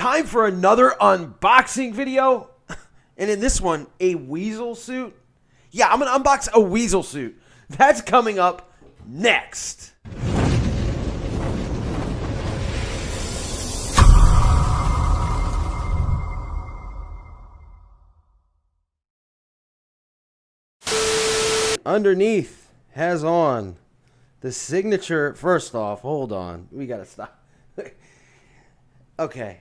time for another unboxing video. And in this one, a Weasel suit. Yeah, I'm going to unbox a Weasel suit. That's coming up next. Underneath has on the signature. First off, hold on. We got to stop. Okay.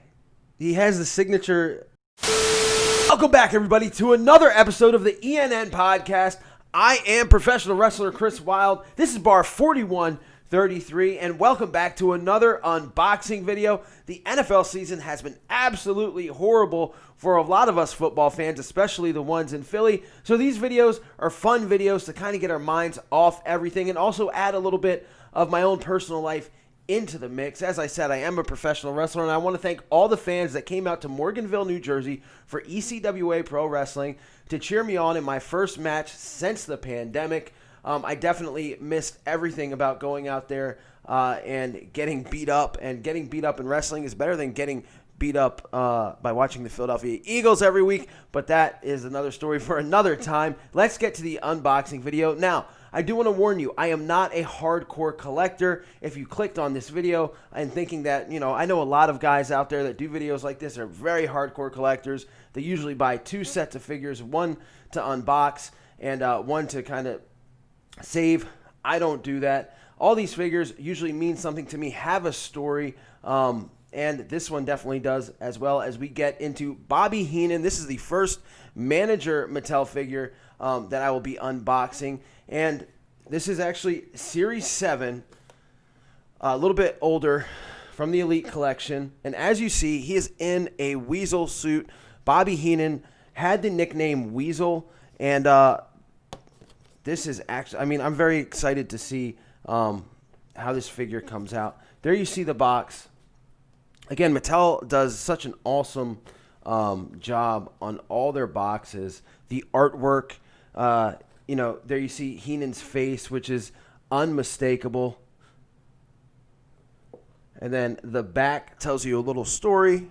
He has the signature. Welcome back, everybody, to another episode of the ENN podcast. I am professional wrestler Chris Wilde. This is bar 4133, and welcome back to another unboxing video. The NFL season has been absolutely horrible for a lot of us football fans, especially the ones in Philly. So these videos are fun videos to kind of get our minds off everything and also add a little bit of my own personal life into the mix. As I said, I am a professional wrestler, and I want to thank all the fans that came out to Morganville, New Jersey for ECWA Pro Wrestling to cheer me on in my first match since the pandemic. I definitely missed everything about going out there and getting beat up. And getting beat up in wrestling is better than getting beat up by watching the Philadelphia Eagles every week, but that is another story for another time. Let's get to the unboxing video. Now, I do want to warn you, I am not a hardcore collector. If you clicked on this video and thinking that, I know a lot of guys out there that do videos like this are very hardcore collectors. They usually buy two sets of figures, one to unbox and one to kind of save. I don't do that. All these figures usually mean something to me, have a story, and this one definitely does, as well as we get into Bobby Heenan. This is the first manager Mattel figure that I will be unboxing. And this is actually Series 7, a little bit older, from the Elite Collection. And as you see, he is in a Weasel suit. Bobby Heenan had the nickname Weasel. And this is actually, I'm very excited to see how this figure comes out. There you see the box. Again, Mattel does such an awesome job on all their boxes. The artwork, there you see Heenan's face, which is unmistakable. And then the back tells you a little story,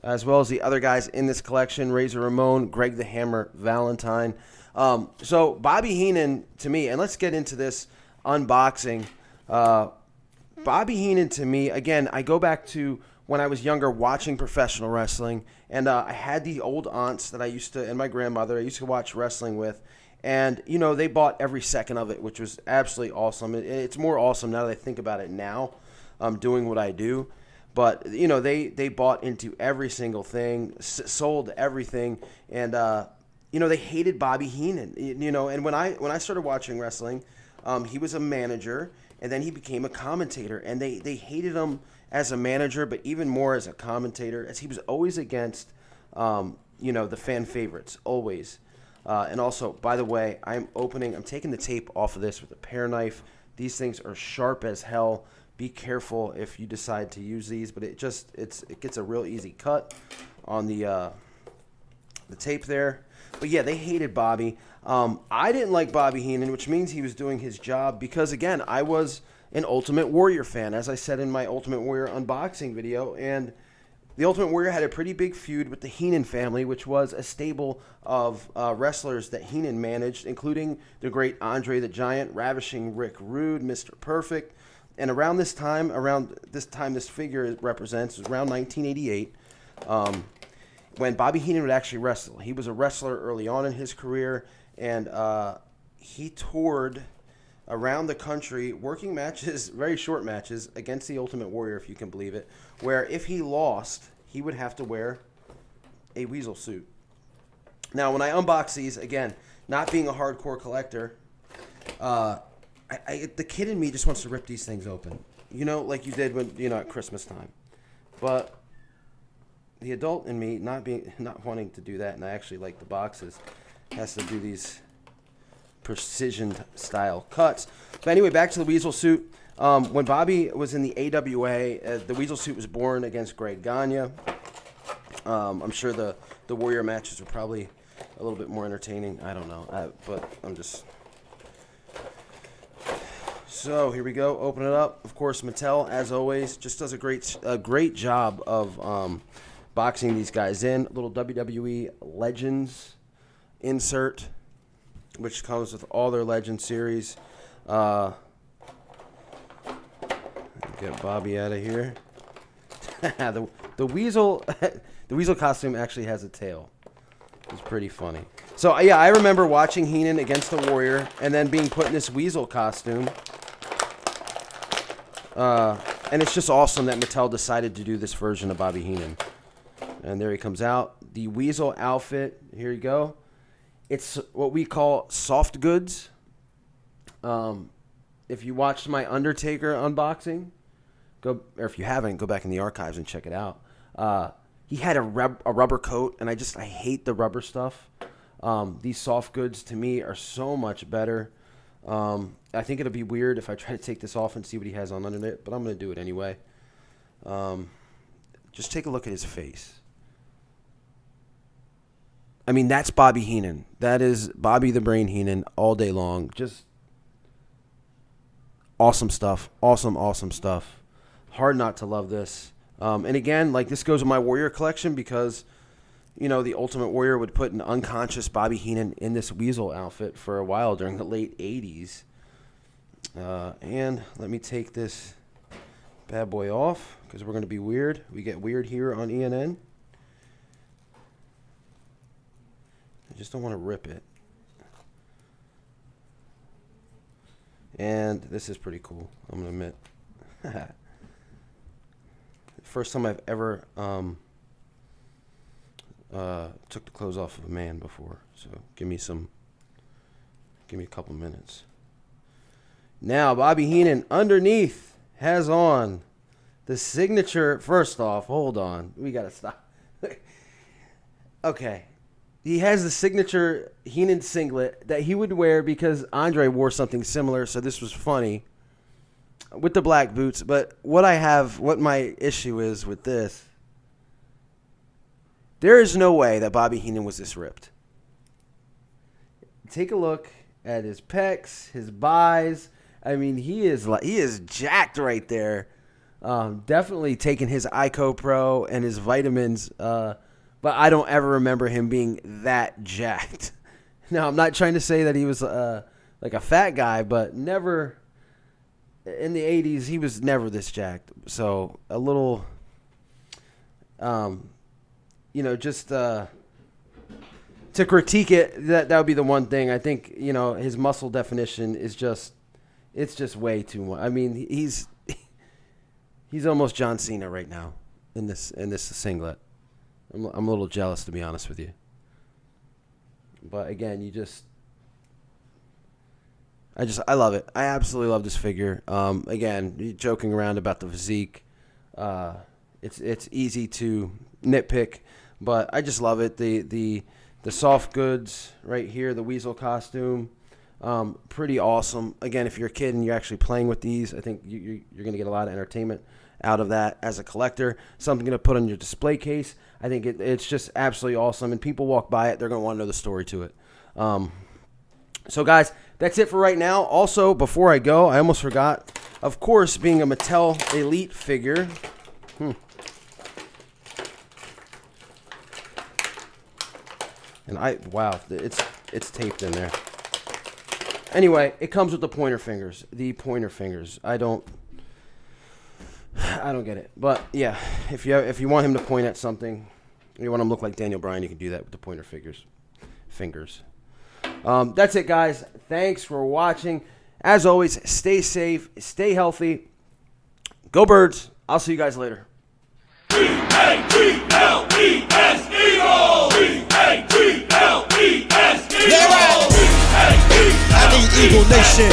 as well as the other guys in this collection, Razor Ramon, Greg the Hammer Valentine. So Bobby Heenan, to me, and let's get into this unboxing. Bobby Heenan, to me, again, I go back to when I was younger watching professional wrestling, and I had the old aunts that I used to, and my grandmother, I used to watch wrestling with, and, they bought every second of it, which was absolutely awesome. It's more awesome now that I think about it now, doing what I do, but, they bought into every single thing, sold everything, and, they hated Bobby Heenan, and when I started watching wrestling, he was a manager, and then he became a commentator, and they hated him as a manager, but even more as a commentator, as he was always against, the fan favorites, always. And also, by the way, I'm taking the tape off of this with a pear knife. These things are sharp as hell. Be careful if you decide to use these, but it gets a real easy cut on the tape there. But yeah, they hated Bobby. I didn't like Bobby Heenan, which means he was doing his job because, again, I was an Ultimate Warrior fan, as I said in my Ultimate Warrior unboxing video. And the Ultimate Warrior had a pretty big feud with the Heenan family, which was a stable of wrestlers that Heenan managed, including the great Andre the Giant, Ravishing Rick Rude, Mr. Perfect. And around this time this figure represents, was around 1988, when Bobby Heenan would actually wrestle. He was a wrestler early on in his career, and he toured around the country working matches, very short matches, against the Ultimate Warrior, if you can believe it, where if he lost, he would have to wear a Weasel suit. Now, when I unbox these, again, not being a hardcore collector, the kid in me just wants to rip these things open, like you did when, at Christmas time. But the adult in me, not wanting to do that, and I actually like the boxes, has to do these precision style cuts. But anyway, back to the Weasel suit. When Bobby was in the AWA, the Weasel suit was born against Greg Gagne. I'm sure the Warrior matches were probably a little bit more entertaining. I don't know, but I'm just So here we go. Open it up. Of course, Mattel, as always, just does a great job of boxing these guys in. A little WWE Legends insert, which comes with all their Legend series. Get Bobby out of here. the Weasel, the Weasel costume actually has a tail. It's pretty funny. So yeah, I remember watching Heenan against the Warrior, and then being put in this Weasel costume. And it's just awesome that Mattel decided to do this version of Bobby Heenan. And there he comes out. The Weasel outfit. Here you go. It's what we call soft goods. If you watched my Undertaker unboxing, or if you haven't, go back in the archives and check it out. He had a rubber coat, and I hate the rubber stuff. These soft goods to me are so much better. I think it'll be weird if I try to take this off and see what he has on under it, but I'm going to do it anyway. Just take a look at his face. I mean, that's Bobby Heenan. That is Bobby the Brain Heenan all day long. Just awesome stuff. Awesome stuff. Hard not to love this. And again, like, this goes with my Warrior collection because, you know, the Ultimate Warrior would put an unconscious Bobby Heenan in this Weasel outfit for a while during the late 80s. And let me take this bad boy off because we're going to be weird. We get weird here on ENN. I just don't want to rip it. And this is pretty cool, I'm going to admit. First time I've ever took the clothes off of a man before. So give me a couple minutes. Now, Bobby Heenan underneath has on the signature. First off, hold on. We got to stop. Okay. He has the signature Heenan singlet that he would wear because Andre wore something similar, so this was funny with the black boots. But what my issue is with this, there is no way that Bobby Heenan was this ripped. Take a look at his pecs, his buys. I mean, he is jacked right there. Definitely taking his Ico Pro and his vitamins. But I don't ever remember him being that jacked. Now, I'm not trying to say that he was like a fat guy, but never in the 80s, he was never this jacked. So a little, just to critique it, that would be the one thing. I think, his muscle definition is it's just way too much. I mean, he's almost John Cena right now in this singlet. I'm a little jealous, to be honest with you. But again, I love it. I absolutely love this figure. Again, joking around about the physique. It's easy to nitpick, but I just love it. The soft goods right here, the Weasel costume, pretty awesome. Again, if you're a kid and you're actually playing with these, I think you're going to get a lot of entertainment out of that as a collector. Something to put on your display case. I think it's just absolutely awesome, and people walk by it, they're going to want to know the story to it. So guys, that's it for right now. Also, before I go, I almost forgot, of course, being a Mattel Elite figure. And wow, it's taped in there. Anyway, it comes with the pointer fingers. The pointer fingers. I don't get it. But yeah, if you want him to point at something, you want him to look like Daniel Bryan, you can do that with the pointer fingers. That's it, guys. Thanks for watching. As always, stay safe, stay healthy. Go Birds. I'll see you guys later. E-A-T-L-E-S Eagle! E-A-T-L-E-S Eagle! I need Eagle Nation.